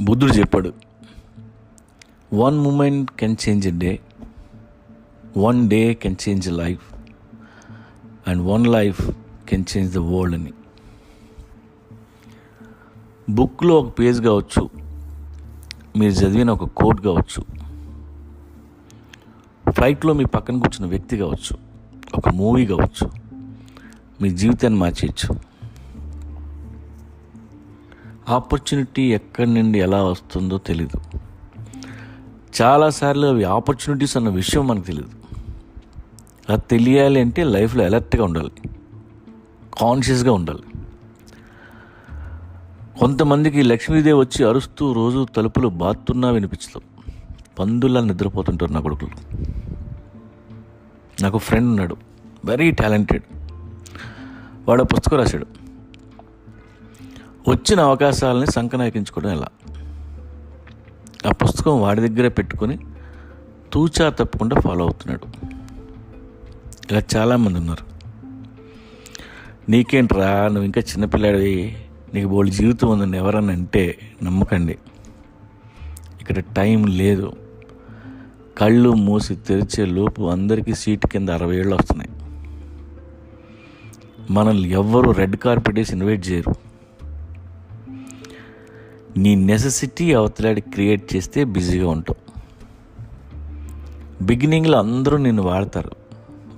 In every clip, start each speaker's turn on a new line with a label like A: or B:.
A: బుద్ధుడు చెప్పాడు, 1 moment can change a day, 1 day can change a life, and 1 life can change the world అని. బుక్లో ఒక page కావచ్చు, మీరు చదివిన ఒక కోట్ కావచ్చు, ఫ్లైట్లో మీ పక్కన కూర్చున్న వ్యక్తి కావచ్చు, ఒక మూవీ కావచ్చు, మీ జీవితాన్ని మార్చేయచ్చు. ఆపర్చునిటీ ఎక్కడి నుండి ఎలా వస్తుందో తెలీదు. చాలాసార్లు అవి ఆపర్చునిటీస్ అన్న విషయం మనకు తెలియదు. అది తెలియాలి అంటే లైఫ్లో అలర్ట్గా ఉండాలి, కాన్షియస్గా ఉండాలి. కొంతమందికి లక్ష్మీదేవి వచ్చి అరుస్తూ రోజు తలుపులు బాతున్నా వినిపించదు, పందుల్లా నిద్రపోతుంటారు నా కొడుకులు. నాకు ఫ్రెండ్ ఉన్నాడు, వెరీ టాలెంటెడ్. వాడు పుస్తకం రాశాడు, వచ్చిన అవకాశాలని సంకనాయకించుకోవడం ఎలా. ఆ పుస్తకం వాడి దగ్గరే పెట్టుకొని తూచా తప్పకుండా ఫాలో అవుతున్నాడు. ఇలా చాలామంది ఉన్నారు. నీకేంట్రా, నువ్వు ఇంకా చిన్నపిల్లాడివి, నీకు బోల్డ్ జీవితం ఉందని ఎవరన్నా అంటే నమ్మకండి. ఇక్కడ టైం లేదు. కళ్ళు మూసి తెరిచే లోపు అందరికీ సీటు కింద 60 ఏళ్ళు వస్తున్నాయి. మనల్ని ఎవ్వరూ రెడ్ కార్పెట్ వేసి ఇన్వైట్ చేయరు. నీ నెసెసిటీ అవతలాడి క్రియేట్ చేస్తే బిజీగా ఉంటావు. బిగినింగ్లో అందరూ నిన్ను వాడతారు,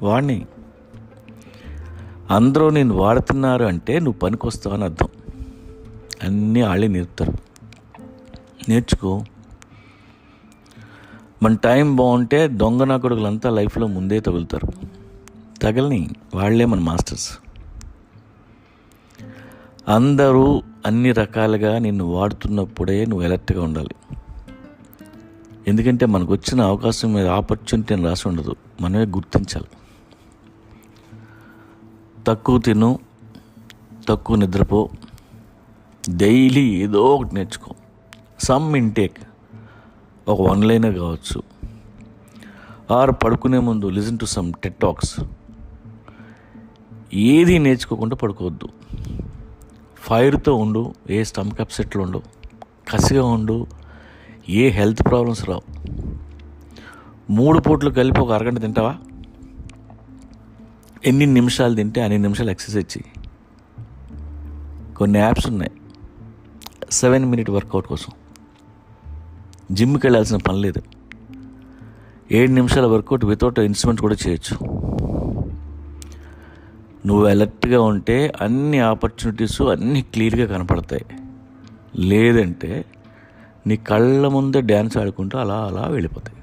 A: వాడిని అందరూ నేను వాడుతున్నారు అంటే నువ్వు పనికి వస్తావు అని అర్థం. అన్నీ వాళ్ళే నేర్పుతారు, నేర్చుకో. మన టైం బాగుంటే దొంగ నా కొడుకులంతా లైఫ్లో ముందే తగులుతారు. తగలని వాళ్ళే మన మాస్టర్స్. అందరూ అన్ని రకాలుగా నిన్ను వాడుతున్నప్పుడే నువ్వు అలర్ట్గా ఉండాలి. ఎందుకంటే మనకు వచ్చిన అవకాశం మీద ఆపర్చునిటీ అని రాసి ఉండదు, మనమే గుర్తించాలి. తక్కువ తిను, తక్కువ నిద్రపో, డైలీ ఏదో ఒకటి నేర్చుకో. సమ్ ఇంటేక్, ఒక 1 లైనర్ కావచ్చు, ఆర్ పడుకునే ముందు listen to some Ted talks. ఏది నేర్చుకోకుండా పడుకోవద్దు. ఫైర్తో ఉండు, ఏ స్టమక్ అప్సెట్లు ఉండు, కసిగా ఉండు, ఏ హెల్త్ ప్రాబ్లమ్స్ రావు. 3 పూట్లు కలిపి ఒక అరగంట తింటావా? ఎన్ని నిమిషాలు తింటే అన్ని నిమిషాలు ఎక్సర్సైజ్ చెయ్యి. కొన్ని యాప్స్ ఉన్నాయి 7 మినిట్ వర్కౌట్ కోసం. జిమ్కి వెళ్ళాల్సిన పని లేదు. 7 నిమిషాల వర్కౌట్ వితౌట్ ఇన్స్ట్రుమెంట్స్ కూడా చేయొచ్చు. నువ్వు అలర్ట్గా ఉంటే అన్ని ఆపర్చునిటీస్ అన్నీ క్లియర్గా కనపడతాయి. లేదంటే నీ కళ్ళ ముందే డ్యాన్స్ ఆడుకుంటూ అలా అలా వెళ్ళిపోతాయి.